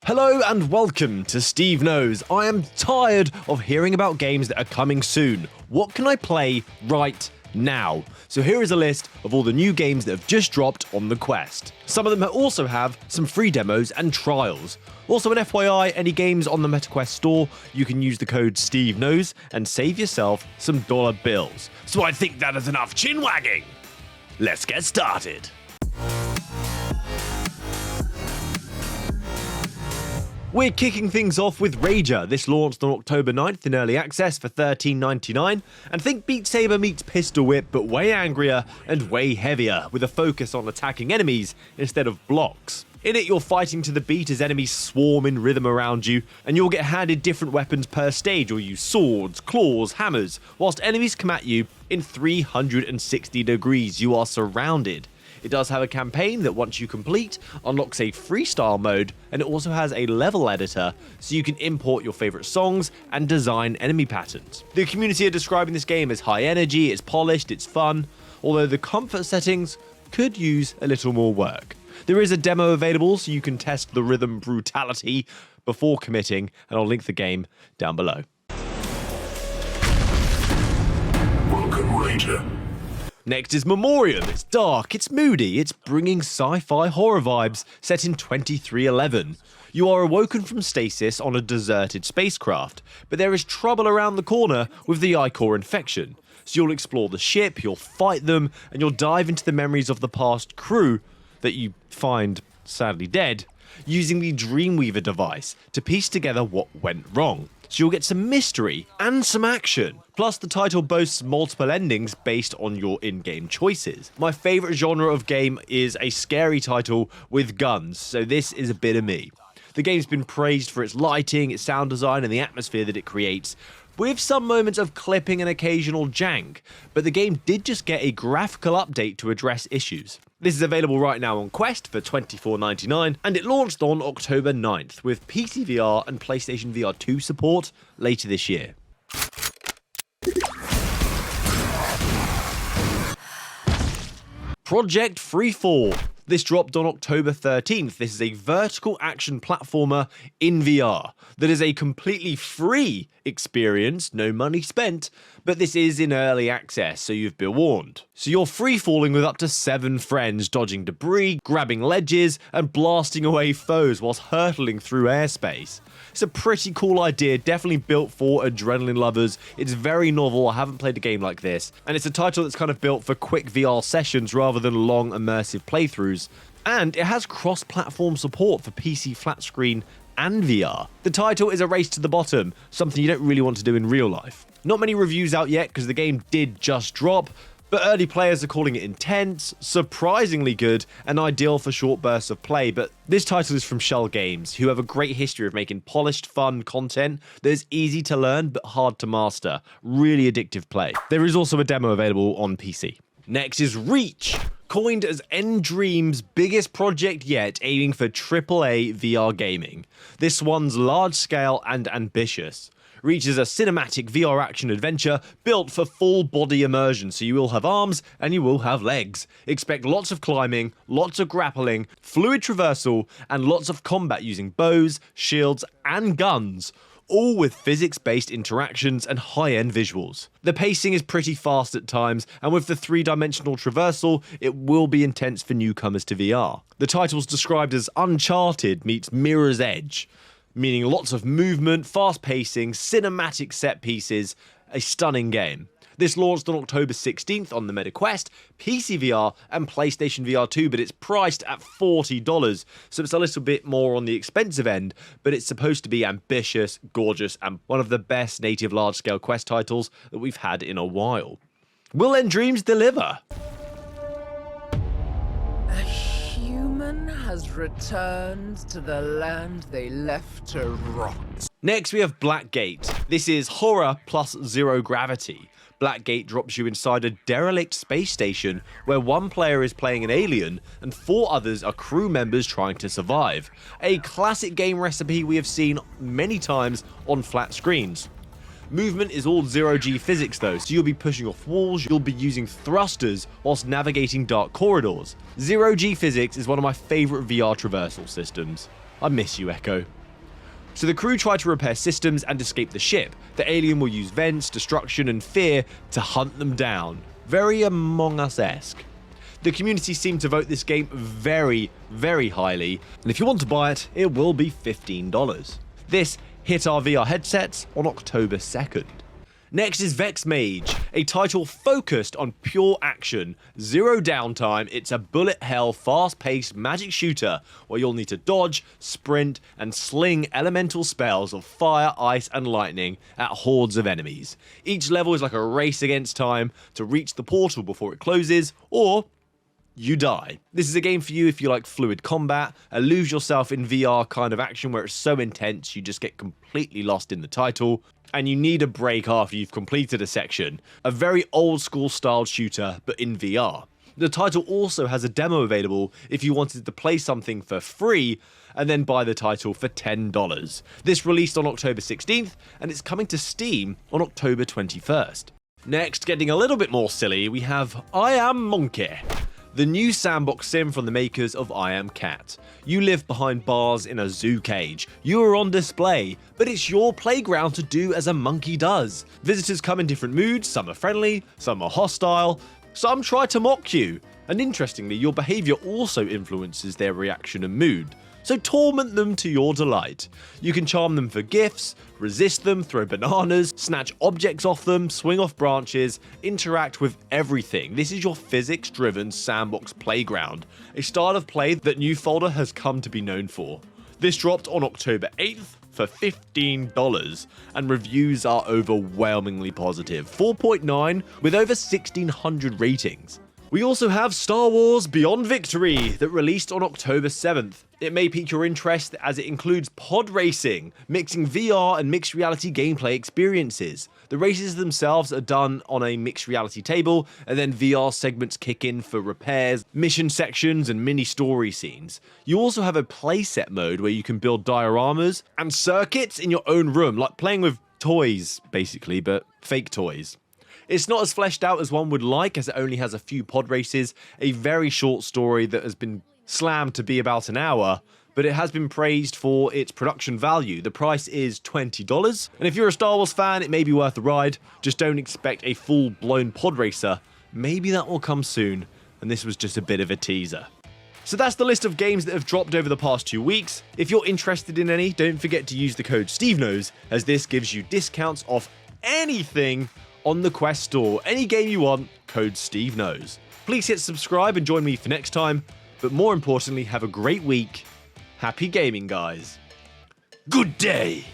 Hello and welcome to SteveKnows. I am tired of hearing about games that are coming soon. What can I play right now? So here is a list of all the new games that have just dropped on the Quest. Some of them also have some free demos and trials. Also an FYI, any games on the MetaQuest store, you can use the code SteveKnows and save yourself some dollar bills. So I think that is enough chin wagging. Let's get started. We're kicking things off with Rager. This launched on October 9th in early access for $13.99, and think Beat Saber meets Pistol Whip, but way angrier and way heavier, with a focus on attacking enemies instead of blocks. In it, you're fighting to the beat as enemies swarm in rhythm around you, and you'll get handed different weapons per stage or use swords, claws, hammers, whilst enemies come at you in 360 degrees. You are surrounded. It does have a campaign that once you complete, unlocks a freestyle mode, and it also has a level editor, so you can import your favourite songs and design enemy patterns. The community are describing this game as high energy, it's polished, it's fun, although the comfort settings could use a little more work. There is a demo available, so you can test the rhythm brutality before committing, and I'll link the game down below. Welcome, Ranger. Next is Memoreum. It's dark, it's moody, it's bringing sci-fi horror vibes set in 2311. You are awoken from stasis on a deserted spacecraft, but there is trouble around the corner with the Ichor infection. So you'll explore the ship, you'll fight them, and you'll dive into the memories of the past crew that you find sadly dead, using the Dreamweaver device to piece together what went wrong. So you'll get some mystery and some action. Plus, the title boasts multiple endings based on your in-game choices. My favourite genre of game is a scary title with guns, so this is a bit of me. The game's been praised for its lighting, its sound design, and the atmosphere that it creates, with some moments of clipping and occasional jank, but the game did just get a graphical update to address issues. This is available right now on Quest for $24.99, and it launched on October 9th, with PCVR and PlayStation VR 2 support later this year. Project Freefall. This dropped on October 13th. This is a vertical action platformer in VR that is a completely free experience, no money spent, but this is in early access, so you've been warned. So you're free falling with up to 7 friends, dodging debris, grabbing ledges, and blasting away foes whilst hurtling through airspace. It's a pretty cool idea, definitely built for adrenaline lovers. It's very novel, I haven't played a game like this, and it's a title that's kind of built for quick VR sessions rather than long immersive playthroughs. And it has cross-platform support for PC flat screen and VR. The title is a race to the bottom, something you don't really want to do in real life. Not many reviews out yet because the game did just drop, but early players are calling it intense, surprisingly good, and ideal for short bursts of play. But this title is from Shell Games, who have a great history of making polished, fun content that is easy to learn but hard to master. Really addictive play. There is also a demo available on PC. Next is Reach. Coined as nDream's biggest project yet, aiming for AAA VR gaming. This one's large-scale and ambitious. Reach is a cinematic VR action adventure built for full body immersion, so you will have arms and you will have legs. Expect lots of climbing, lots of grappling, fluid traversal, and lots of combat using bows, shields, and guns, all with physics-based interactions and high-end visuals. The pacing is pretty fast at times, and with the 3-dimensional traversal, it will be intense for newcomers to VR. The title's described as Uncharted meets Mirror's Edge, meaning lots of movement, fast pacing, cinematic set pieces, a stunning game. This launched on October 16th on the MetaQuest, PCVR, and PlayStation VR 2, but it's priced at $40, so it's a little bit more on the expensive end, but it's supposed to be ambitious, gorgeous, and one of the best native large-scale Quest titles that we've had in a while. Will nDreams deliver? A human has returned to the land they left to rot. Next, we have Blackgate. This is horror plus zero gravity. Blackgate drops you inside a derelict space station where one player is playing an alien and 4 others are crew members trying to survive. A classic game recipe we have seen many times on flat screens. Movement is all zero-G physics though, so you'll be pushing off walls, you'll be using thrusters whilst navigating dark corridors. Zero-G physics is one of my favourite VR traversal systems. I miss you, Echo. So the crew try to repair systems and escape the ship. The alien will use vents, destruction, and fear to hunt them down. Very Among Us-esque. The community seemed to vote this game very, very highly, and if you want to buy it, it will be $15. This hit our VR headsets on October 2nd. Next is Vex Mage, a title focused on pure action, zero downtime. It's a bullet hell, fast-paced magic shooter where you'll need to dodge, sprint, and sling elemental spells of fire, ice, and lightning at hordes of enemies. Each level is like a race against time to reach the portal before it closes, or you die. This is a game for you if you like fluid combat, a lose yourself in VR kind of action where it's so intense you just get completely lost in the title, and you need a break after you've completed a section. A very old school styled shooter, but in VR. The title also has a demo available if you wanted to play something for free and then buy the title for $10. This released on October 16th, and it's coming to Steam on October 21st. Next, getting a little bit more silly, we have I Am Monkey, the new sandbox sim from the makers of I Am Cat. You live behind bars in a zoo cage. You are on display, but it's your playground to do as a monkey does. Visitors come in different moods, some are friendly, some are hostile, some try to mock you. And interestingly, your behaviour also influences their reaction and mood. So torment them to your delight. You can charm them for gifts, resist them, throw bananas, snatch objects off them, swing off branches, interact with everything. This is your physics-driven sandbox playground, a style of play that New Folder has come to be known for. This dropped on October 8th for $15, and reviews are overwhelmingly positive, 4.9 with over 1,600 ratings. We also have Star Wars Beyond Victory that released on October 7th. It may pique your interest as it includes pod racing, mixing VR and mixed reality gameplay experiences. The races themselves are done on a mixed reality table, and then VR segments kick in for repairs, mission sections, and mini story scenes. You also have a playset mode where you can build dioramas and circuits in your own room, like playing with toys, basically, but fake toys. It's not as fleshed out as one would like, as it only has a few pod races, a very short story that has been slammed to be about an hour, but it has been praised for its production value. The price is $20, and if you're a Star Wars fan, it may be worth the ride. Just don't expect a full-blown pod racer. Maybe that will come soon, and this was just a bit of a teaser. So that's the list of games that have dropped over the past 2 weeks. If you're interested in any, don't forget to use the code SteveKnows, as this gives you discounts off anything on the Quest store. Any game you want, code SteveKnows. Please hit subscribe and join me for next time, but more importantly, have a great week. Happy gaming, guys. Good day!